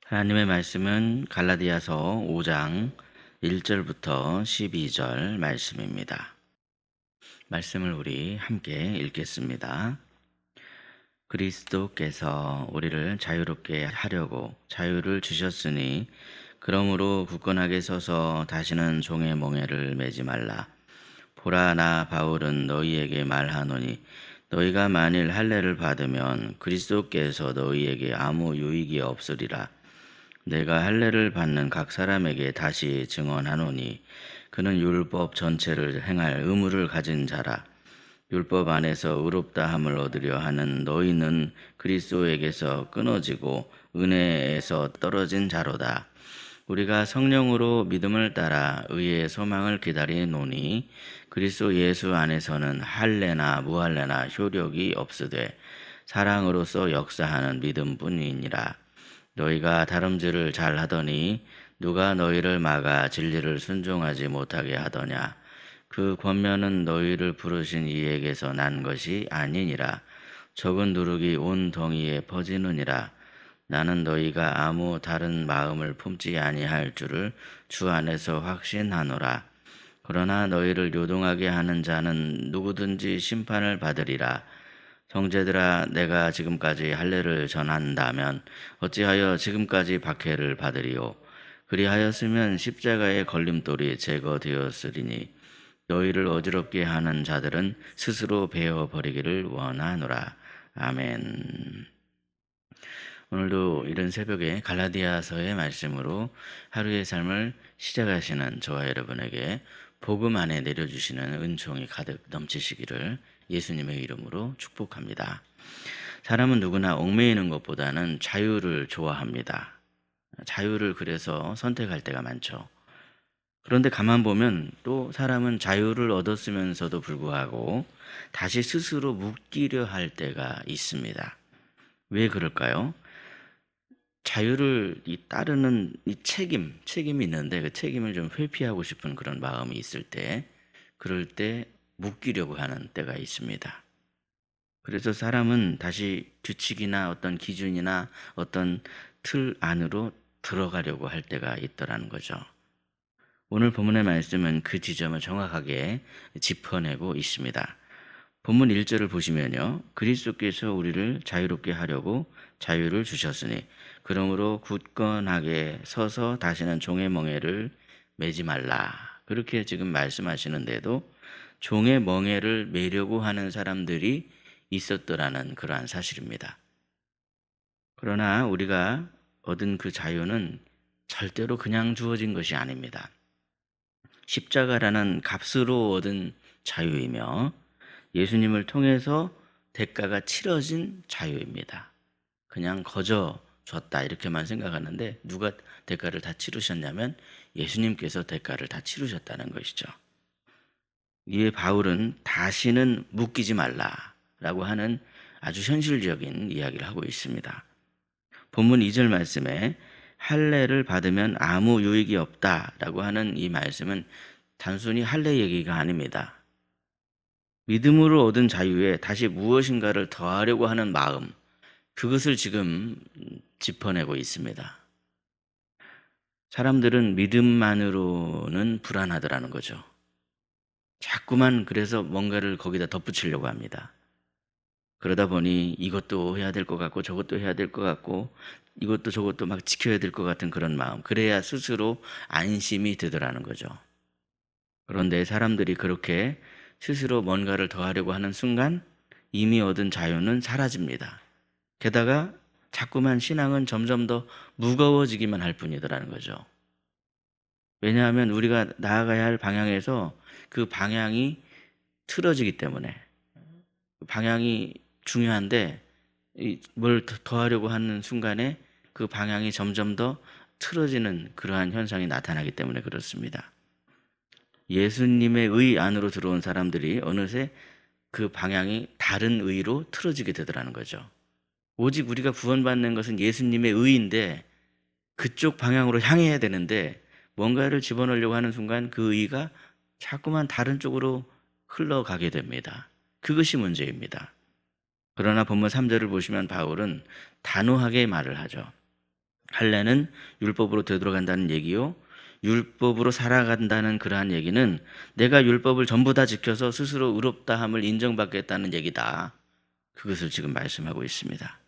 하나님의 말씀은 갈라디아서 5장 1절부터 12절 말씀입니다. 말씀을 우리 함께 읽겠습니다. 그리스도께서 우리를 자유롭게 하려고 자유를 주셨으니 그러므로 굳건하게 서서 다시는 종의 멍에를 매지 말라. 보라, 나 바울은 너희에게 말하노니 너희가 만일 할례를 받으면 그리스도께서 너희에게 아무 유익이 없으리라. 내가 할례를 받는 각 사람에게 다시 증언하노니 그는 율법 전체를 행할 의무를 가진 자라. 율법 안에서 의롭다 함을 얻으려 하는 너희는 그리스도에게서 끊어지고 은혜에서 떨어진 자로다. 우리가 성령으로 믿음을 따라 의의 소망을 기다리노니 그리스도 예수 안에서는 할례나 무할례나 효력이 없으되 사랑으로서 역사하는 믿음뿐이니라. 너희가 다름질을 잘하더니 누가 너희를 막아 진리를 순종하지 못하게 하더냐. 그 권면은 너희를 부르신 이에게서 난 것이 아니니라. 적은 누룩이 온 덩이에 퍼지느니라. 나는 너희가 아무 다른 마음을 품지 아니할 줄을 주 안에서 확신하노라. 그러나 너희를 요동하게 하는 자는 누구든지 심판을 받으리라. 형제들아, 내가 지금까지 할례를 전한다면 어찌하여 지금까지 박해를 받으리요? 그리하였으면 십자가의 걸림돌이 제거되었으리니 너희를 어지럽게 하는 자들은 스스로 베어버리기를 원하노라. 아멘. 오늘도 이른 새벽에 갈라디아서의 말씀으로 하루의 삶을 시작하시는 저와 여러분에게 복음 안에 내려주시는 은총이 가득 넘치시기를 예수님의 이름으로 축복합니다. 사람은 누구나 얽매이는 것보다는 자유를 좋아합니다. 자유를 그래서 선택할 때가 많죠. 그런데 가만 보면 또 사람은 자유를 얻었으면서도 불구하고 다시 스스로 묶이려 할 때가 있습니다. 왜 그럴까요? 자유를 따르는 이 책임이 있는데 그 책임을 좀 회피하고 싶은 그런 마음이 있을 때, 그럴 때 묶이려고 하는 때가 있습니다. 그래서 사람은 다시 규칙이나 어떤 기준이나 어떤 틀 안으로 들어가려고 할 때가 있더라는 거죠. 오늘 본문의 말씀은 그 지점을 정확하게 짚어내고 있습니다. 본문 1절을 보시면요. 그리스도께서 우리를 자유롭게 하려고 자유를 주셨으니 그러므로 굳건하게 서서 다시는 종의 멍에를 매지 말라. 그렇게 지금 말씀하시는데도 종의 멍에를 매려고 하는 사람들이 있었더라는 그러한 사실입니다. 그러나 우리가 얻은 그 자유는 절대로 그냥 주어진 것이 아닙니다. 십자가라는 값으로 얻은 자유이며 예수님을 통해서 대가가 치러진 자유입니다. 그냥 거저 줬다 이렇게만 생각하는데 누가 대가를 다 치르셨냐면 예수님께서 대가를 다 치르셨다는 것이죠. 이에 바울은 다시는 묶이지 말라라고 하는 아주 현실적인 이야기를 하고 있습니다. 본문 2절 말씀에 할례를 받으면 아무 유익이 없다라고 하는 이 말씀은 단순히 할례 얘기가 아닙니다. 믿음으로 얻은 자유에 다시 무엇인가를 더하려고 하는 마음, 그것을 지금 짚어내고 있습니다. 사람들은 믿음만으로는 불안하더라는 거죠. 자꾸만 그래서 뭔가를 거기다 덧붙이려고 합니다. 그러다 보니 이것도 해야 될 것 같고 저것도 해야 될 것 같고 이것도 저것도 막 지켜야 될 것 같은 그런 마음, 그래야 스스로 안심이 되더라는 거죠. 그런데 사람들이 그렇게 스스로 뭔가를 더하려고 하는 순간 이미 얻은 자유는 사라집니다. 게다가 자꾸만 신앙은 점점 더 무거워지기만 할 뿐이더라는 거죠. 왜냐하면 우리가 나아가야 할 방향에서 그 방향이 틀어지기 때문에, 방향이 중요한데 뭘 더하려고 하는 순간에 그 방향이 점점 더 틀어지는 그러한 현상이 나타나기 때문에 그렇습니다. 예수님의 의 안으로 들어온 사람들이 어느새 그 방향이 다른 의로 틀어지게 되더라는 거죠. 오직 우리가 구원받는 것은 예수님의 의인데 그쪽 방향으로 향해야 되는데 뭔가를 집어넣으려고 하는 순간 그 의가 자꾸만 다른 쪽으로 흘러가게 됩니다. 그것이 문제입니다. 그러나 본문 3절을 보시면 바울은 단호하게 말을 하죠. 할례는 율법으로 되돌아간다는 얘기요. 율법으로 살아간다는 그러한 얘기는 내가 율법을 전부 다 지켜서 스스로 의롭다함을 인정받겠다는 얘기다. 그것을 지금 말씀하고 있습니다.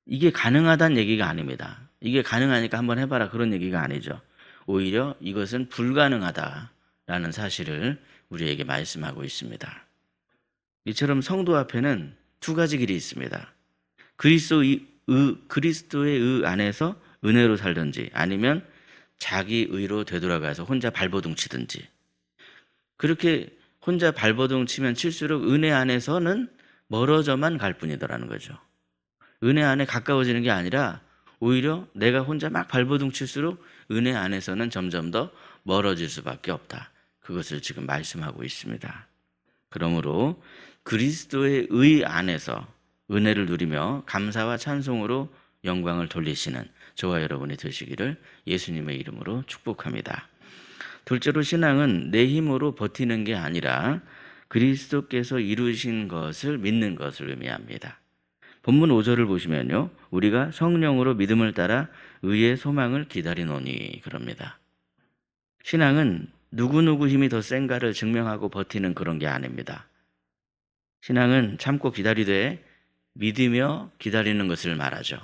이게 가능하다는 얘기가 아닙니다. 이게 가능하니까 한번 해봐라 그런 얘기가 아니죠. 오히려 이것은 불가능하다라는 사실을 우리에게 말씀하고 있습니다. 이처럼 성도 앞에는 두 가지 길이 있습니다. 그리스도의 의 안에서 은혜로 살든지 아니면 자기 의로 되돌아가서 혼자 발버둥 치든지. 그렇게 혼자 발버둥 치면 칠수록 은혜 안에서는 멀어져만 갈 뿐이더라는 거죠. 은혜 안에 가까워지는 게 아니라 오히려 내가 혼자 막 발버둥 칠수록 은혜 안에서는 점점 더 멀어질 수밖에 없다. 그것을 지금 말씀하고 있습니다. 그러므로 그리스도의 의 안에서 은혜를 누리며 감사와 찬송으로 영광을 돌리시는 저와 여러분이 되시기를 예수님의 이름으로 축복합니다. 둘째로 신앙은 내 힘으로 버티는 게 아니라 그리스도께서 이루신 것을 믿는 것을 의미합니다. 본문 5절을 보시면요. 우리가 성령으로 믿음을 따라 의의 소망을 기다리노니 그럽니다. 신앙은 누구 힘이 더 센가를 증명하고 버티는 그런 게 아닙니다. 신앙은 참고 기다리되 믿으며 기다리는 것을 말하죠.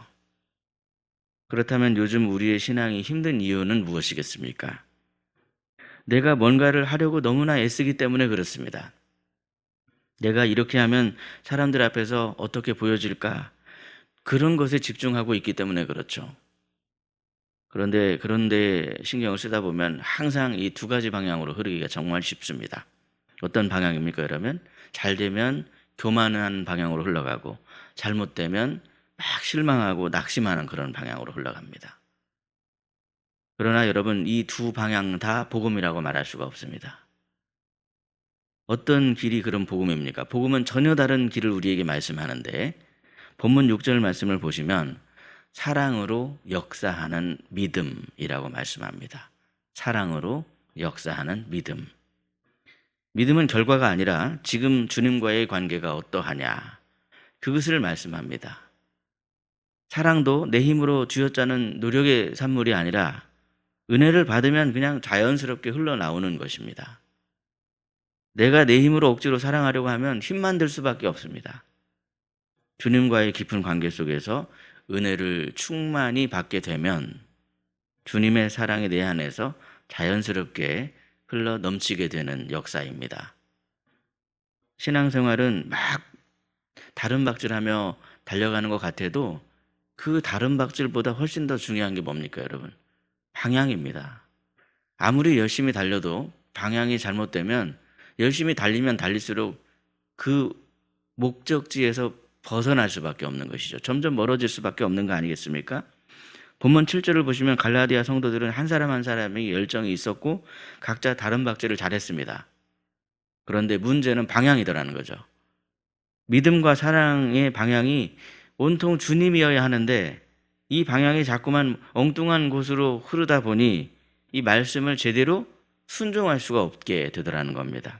그렇다면 요즘 우리의 신앙이 힘든 이유는 무엇이겠습니까? 내가 뭔가를 하려고 너무나 애쓰기 때문에 그렇습니다. 내가 이렇게 하면 사람들 앞에서 어떻게 보여질까? 그런 것에 집중하고 있기 때문에 그렇죠. 그런데 신경을 쓰다 보면 항상 이 두 가지 방향으로 흐르기가 정말 쉽습니다. 어떤 방향입니까? 그러면 잘 되면 교만한 방향으로 흘러가고 잘못되면 막 실망하고 낙심하는 그런 방향으로 흘러갑니다. 그러나 여러분 이 두 방향 다 복음이라고 말할 수가 없습니다. 어떤 길이 그런 복음입니까? 복음은 전혀 다른 길을 우리에게 말씀하는데 본문 6절 말씀을 보시면 사랑으로 역사하는 믿음이라고 말씀합니다. 사랑으로 역사하는 믿음. 믿음은 결과가 아니라 지금 주님과의 관계가 어떠하냐 그것을 말씀합니다. 사랑도 내 힘으로 쥐어짜는 노력의 산물이 아니라 은혜를 받으면 그냥 자연스럽게 흘러나오는 것입니다. 내가 내 힘으로 억지로 사랑하려고 하면 힘만 들 수밖에 없습니다. 주님과의 깊은 관계 속에서 은혜를 충만히 받게 되면 주님의 사랑이 내 안에서 자연스럽게 흘러 넘치게 되는 역사입니다. 신앙생활은 막 다른 박질하며 달려가는 것 같아도 그 다른 박질보다 훨씬 더 중요한 게 뭡니까, 여러분? 방향입니다. 아무리 열심히 달려도 방향이 잘못되면 열심히 달리면 달릴수록 그 목적지에서 벗어날 수밖에 없는 것이죠. 점점 멀어질 수밖에 없는 거 아니겠습니까? 본문 7절을 보시면 갈라디아 성도들은 한 사람 한 사람이 열정이 있었고 각자 다른 박질을 잘했습니다. 그런데 문제는 방향이더라는 거죠. 믿음과 사랑의 방향이 온통 주님이어야 하는데 이 방향이 자꾸만 엉뚱한 곳으로 흐르다 보니 이 말씀을 제대로 순종할 수가 없게 되더라는 겁니다.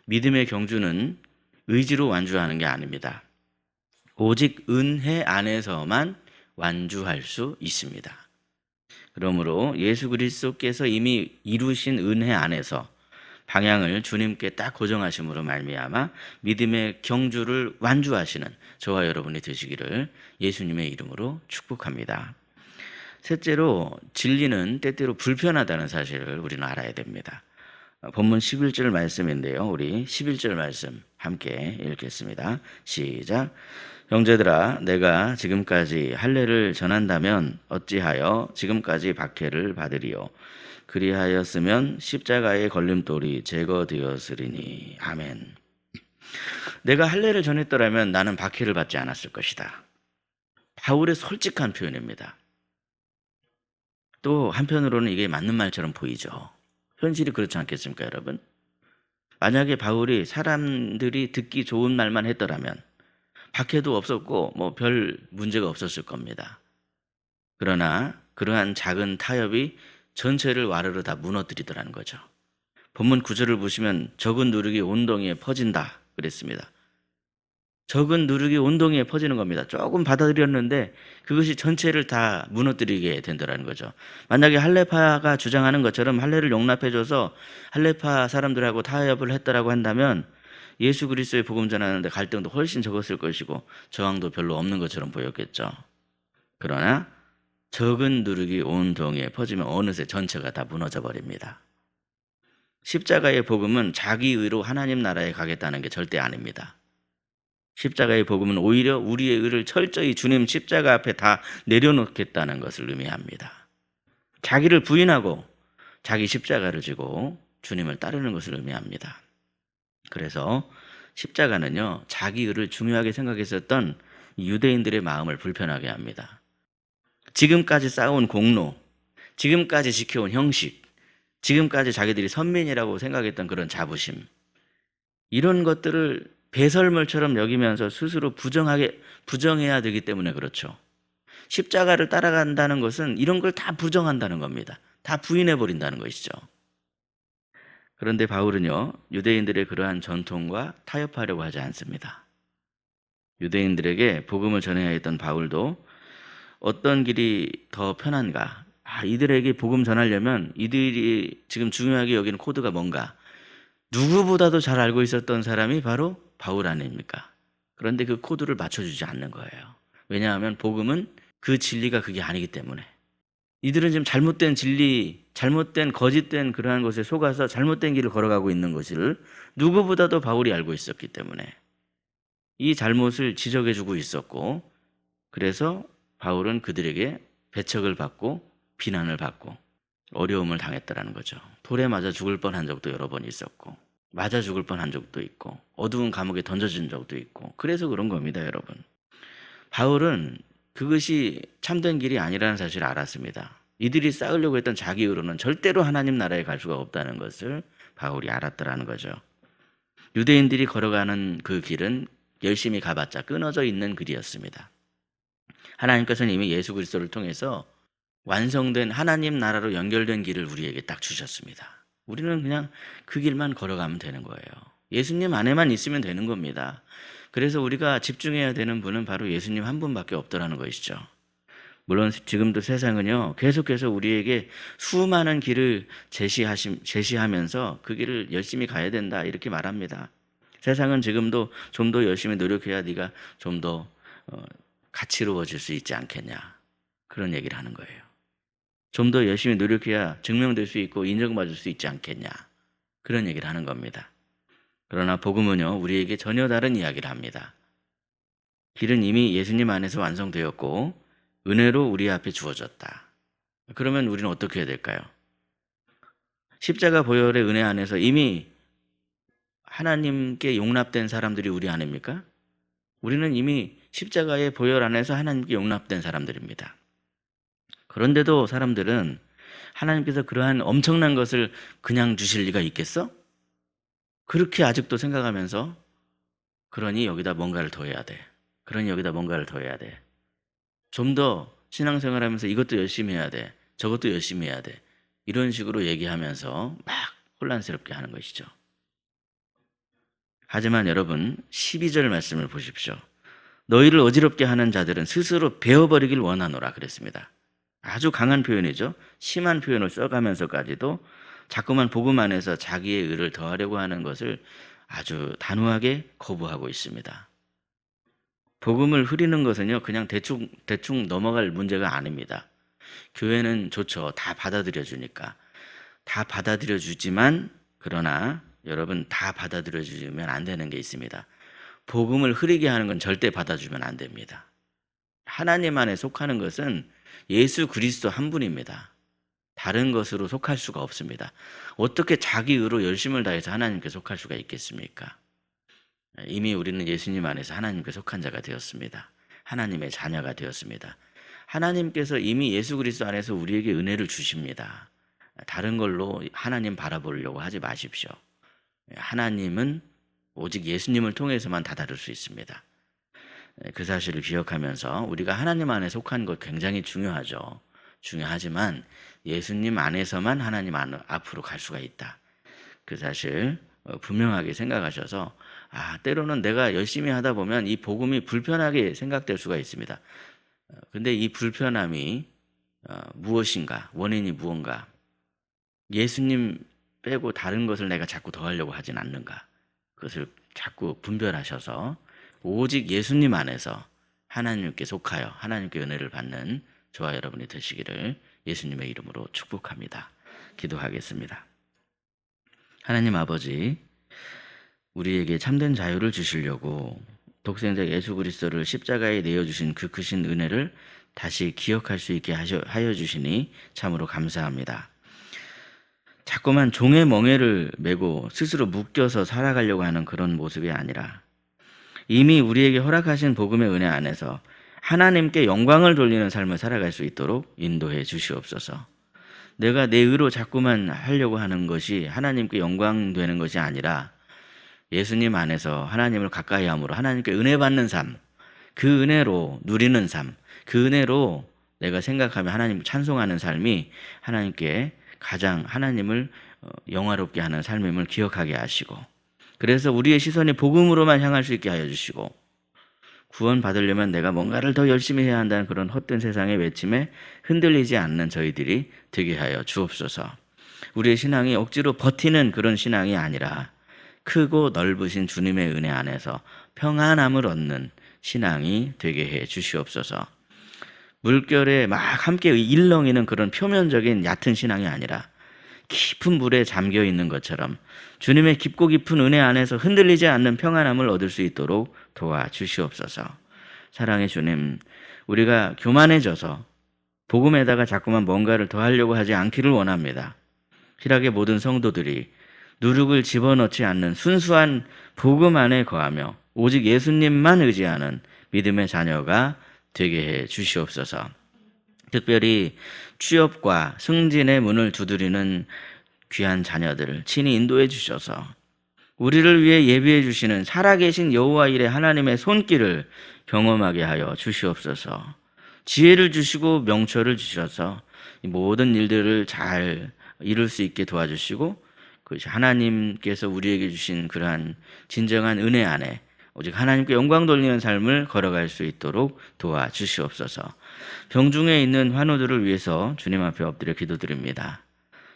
믿음의 경주는 의지로 완주하는 게 아닙니다. 오직 은혜 안에서만 완주할 수 있습니다. 그러므로 예수 그리스도께서 이미 이루신 은혜 안에서 방향을 주님께 딱 고정하심으로 말미암아 믿음의 경주를 완주하시는 저와 여러분이 되시기를 예수님의 이름으로 축복합니다. 셋째로 진리는 때때로 불편하다는 사실을 우리는 알아야 됩니다. 본문 11절 말씀인데요. 우리 11절 말씀 함께 읽겠습니다. 시작. 형제들아 내가 지금까지 할례를 전한다면 어찌하여 지금까지 박해를 받으리요. 그리하였으면 십자가의 걸림돌이 제거되었으리니. 아멘. 내가 할례를 전했더라면 나는 박해를 받지 않았을 것이다. 바울의 솔직한 표현입니다. 또 한편으로는 이게 맞는 말처럼 보이죠. 현실이 그렇지 않겠습니까, 여러분? 만약에 바울이 사람들이 듣기 좋은 말만 했더라면 박해도 없었고 뭐 별 문제가 없었을 겁니다. 그러나 그러한 작은 타협이 전체를 와르르 다 무너뜨리더라는 거죠. 본문 9절을 보시면 적은 누룩이 온 동이에 퍼진다 그랬습니다. 적은 누룩이 온 동이에 퍼지는 겁니다. 조금 받아들였는데 그것이 전체를 다 무너뜨리게 된다는 거죠. 만약에 할레파가 주장하는 것처럼 할례를 용납해줘서 할레파 사람들하고 타협을 했다라고 한다면 예수 그리스도의 복음 전하는데 갈등도 훨씬 적었을 것이고 저항도 별로 없는 것처럼 보였겠죠. 그러나 적은 누룩이 온 동이에 퍼지면 어느새 전체가 다 무너져 버립니다. 십자가의 복음은 자기 의로 하나님 나라에 가겠다는 게 절대 아닙니다. 십자가의 복음은 오히려 우리의 의를 철저히 주님 십자가 앞에 다 내려놓겠다는 것을 의미합니다. 자기를 부인하고 자기 십자가를 지고 주님을 따르는 것을 의미합니다. 그래서 십자가는요, 자기 의를 중요하게 생각했었던 유대인들의 마음을 불편하게 합니다. 지금까지 쌓아온 공로, 지금까지 지켜온 형식, 지금까지 자기들이 선민이라고 생각했던 그런 자부심, 이런 것들을 배설물처럼 여기면서 스스로 부정해야 되기 때문에 그렇죠. 십자가를 따라간다는 것은 이런 걸 다 부정한다는 겁니다. 다 부인해 버린다는 것이죠. 그런데 바울은요, 유대인들의 그러한 전통과 타협하려고 하지 않습니다. 유대인들에게 복음을 전해야 했던 바울도 어떤 길이 더 편한가? 이들에게 복음 전하려면 이들이 지금 중요하게 여기는 코드가 뭔가? 누구보다도 잘 알고 있었던 사람이 바로 바울 아닙니까? 그런데 그 코드를 맞춰주지 않는 거예요. 왜냐하면 복음은 그 진리가 그게 아니기 때문에. 이들은 지금 잘못된 진리, 잘못된 거짓된 그러한 것에 속아서 잘못된 길을 걸어가고 있는 것을 누구보다도 바울이 알고 있었기 때문에 이 잘못을 지적해주고 있었고, 그래서 바울은 그들에게 배척을 받고 비난을 받고 어려움을 당했다라는 거죠. 돌에 맞아 죽을 뻔한 적도 여러 번 있었고, 맞아 죽을 뻔한 적도 있고, 어두운 감옥에 던져진 적도 있고, 그래서 그런 겁니다, 여러분. 바울은 그것이 참된 길이 아니라는 사실을 알았습니다. 이들이 쌓으려고 했던 자기 의로는 절대로 하나님 나라에 갈 수가 없다는 것을 바울이 알았더라는 거죠. 유대인들이 걸어가는 그 길은 열심히 가봤자 끊어져 있는 길이었습니다. 하나님께서는 이미 예수 그리스도를 통해서 완성된 하나님 나라로 연결된 길을 우리에게 딱 주셨습니다. 우리는 그냥 그 길만 걸어가면 되는 거예요. 예수님 안에만 있으면 되는 겁니다. 그래서 우리가 집중해야 되는 분은 바로 예수님 한 분밖에 없더라는 것이죠. 물론 지금도 세상은요, 계속해서 우리에게 수많은 길을 제시하면서 그 길을 열심히 가야 된다 이렇게 말합니다. 세상은 지금도 좀 더 열심히 노력해야 네가 좀 더 가치로워질 수 있지 않겠냐, 그런 얘기를 하는 거예요. 좀 더 열심히 노력해야 증명될 수 있고 인정받을 수 있지 않겠냐, 그런 얘기를 하는 겁니다. 그러나 복음은요, 우리에게 전혀 다른 이야기를 합니다. 길은 이미 예수님 안에서 완성되었고 은혜로 우리 앞에 주어졌다. 그러면 우리는 어떻게 해야 될까요? 십자가 보혈의 은혜 안에서 이미 하나님께 용납된 사람들이 우리 아닙니까? 우리는 이미 십자가의 보혈 안에서 하나님께 용납된 사람들입니다. 그런데도 사람들은 하나님께서 그러한 엄청난 것을 그냥 주실 리가 있겠어? 그렇게 아직도 생각하면서, 그러니 여기다 뭔가를 더 해야 돼. 그러니 여기다 뭔가를 더 해야 돼. 좀 더 신앙생활 하면서 이것도 열심히 해야 돼. 저것도 열심히 해야 돼. 이런 식으로 얘기하면서 막 혼란스럽게 하는 것이죠. 하지만 여러분, 12절 말씀을 보십시오. 너희를 어지럽게 하는 자들은 스스로 베어버리길 원하노라 그랬습니다. 아주 강한 표현이죠. 심한 표현을 써가면서까지도 자꾸만 복음 안에서 자기의 의를 더하려고 하는 것을 아주 단호하게 거부하고 있습니다. 복음을 흐리는 것은요, 그냥 대충 넘어갈 문제가 아닙니다. 교회는 좋죠. 다 받아들여 주니까. 다 받아들여 주지만, 그러나 여러분, 다 받아들여 주면 안 되는 게 있습니다. 복음을 흐리게 하는 건 절대 받아주면 안 됩니다. 하나님 안에 속하는 것은 예수 그리스도 한 분입니다. 다른 것으로 속할 수가 없습니다. 어떻게 자기 의로 열심을 다해서 하나님께 속할 수가 있겠습니까? 이미 우리는 예수님 안에서 하나님께 속한 자가 되었습니다. 하나님의 자녀가 되었습니다. 하나님께서 이미 예수 그리스도 안에서 우리에게 은혜를 주십니다. 다른 걸로 하나님 바라보려고 하지 마십시오. 하나님은 오직 예수님을 통해서만 다다를 수 있습니다. 그 사실을 기억하면서 우리가 하나님 안에 속한 것 굉장히 중요하죠. 중요하지만 예수님 안에서만 하나님 앞으로 갈 수가 있다. 그 사실 분명하게 생각하셔서 때로는 내가 열심히 하다 보면 이 복음이 불편하게 생각될 수가 있습니다. 근데 이 불편함이 무엇인가, 원인이 무언가, 예수님 빼고 다른 것을 내가 자꾸 더하려고 하진 않는가, 그것을 자꾸 분별하셔서 오직 예수님 안에서 하나님께 속하여 하나님께 은혜를 받는 저와 여러분이 되시기를 예수님의 이름으로 축복합니다. 기도하겠습니다. 하나님 아버지, 우리에게 참된 자유를 주시려고 독생자 예수 그리스도를 십자가에 내어주신 그 크신 은혜를 다시 기억할 수 있게 하여 주시니 참으로 감사합니다. 자꾸만 종의 멍에를 메고 스스로 묶여서 살아가려고 하는 그런 모습이 아니라 이미 우리에게 허락하신 복음의 은혜 안에서 하나님께 영광을 돌리는 삶을 살아갈 수 있도록 인도해 주시옵소서. 내가 내 의로 자꾸만 하려고 하는 것이 하나님께 영광 되는 것이 아니라 예수님 안에서 하나님을 가까이 함으로 하나님께 은혜 받는 삶, 그 은혜로 누리는 삶, 그 은혜로 내가 생각하며 하나님을 찬송하는 삶이 하나님께 가장 하나님을 영화롭게 하는 삶임을 기억하게 하시고, 그래서 우리의 시선이 복음으로만 향할 수 있게 하여 주시고, 구원 받으려면 내가 뭔가를 더 열심히 해야 한다는 그런 헛된 세상의 외침에 흔들리지 않는 저희들이 되게 하여 주옵소서. 우리의 신앙이 억지로 버티는 그런 신앙이 아니라 크고 넓으신 주님의 은혜 안에서 평안함을 얻는 신앙이 되게 해 주시옵소서. 물결에 막 함께 일렁이는 그런 표면적인 얕은 신앙이 아니라 깊은 물에 잠겨 있는 것처럼 주님의 깊고 깊은 은혜 안에서 흔들리지 않는 평안함을 얻을 수 있도록 도와주시옵소서. 사랑의 주님, 우리가 교만해져서 복음에다가 자꾸만 뭔가를 더하려고 하지 않기를 원합니다. 희락의 모든 성도들이 누룩을 집어넣지 않는 순수한 복음 안에 거하며 오직 예수님만 의지하는 믿음의 자녀가 되게 해 주시옵소서. 특별히 취업과 승진의 문을 두드리는 귀한 자녀들 친히 인도해 주셔서 우리를 위해 예비해 주시는 살아계신 여호와 일의 하나님의 손길을 경험하게 하여 주시옵소서. 지혜를 주시고 명철을 주셔서 모든 일들을 잘 이룰 수 있게 도와주시고, 그것이 하나님께서 우리에게 주신 그러한 진정한 은혜 안에 오직 하나님께 영광 돌리는 삶을 걸어갈 수 있도록 도와주시옵소서. 병중에 있는 환우들을 위해서 주님 앞에 엎드려 기도드립니다.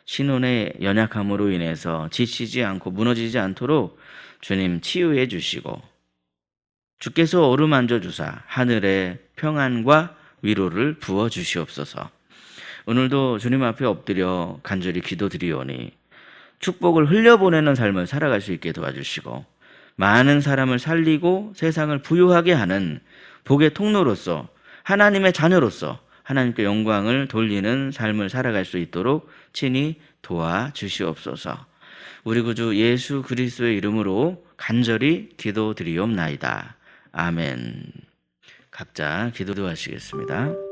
신혼의 연약함으로 인해서 지치지 않고 무너지지 않도록 주님 치유해 주시고, 주께서 어루만져 주사 하늘의 평안과 위로를 부어 주시옵소서. 오늘도 주님 앞에 엎드려 간절히 기도드리오니 축복을 흘려보내는 삶을 살아갈 수 있게 도와주시고, 많은 사람을 살리고 세상을 부유하게 하는 복의 통로로서 하나님의 자녀로서 하나님께 영광을 돌리는 삶을 살아갈 수 있도록 친히 도와주시옵소서. 우리 구주 예수 그리스도의 이름으로 간절히 기도드리옵나이다. 아멘. 각자 기도하시겠습니다.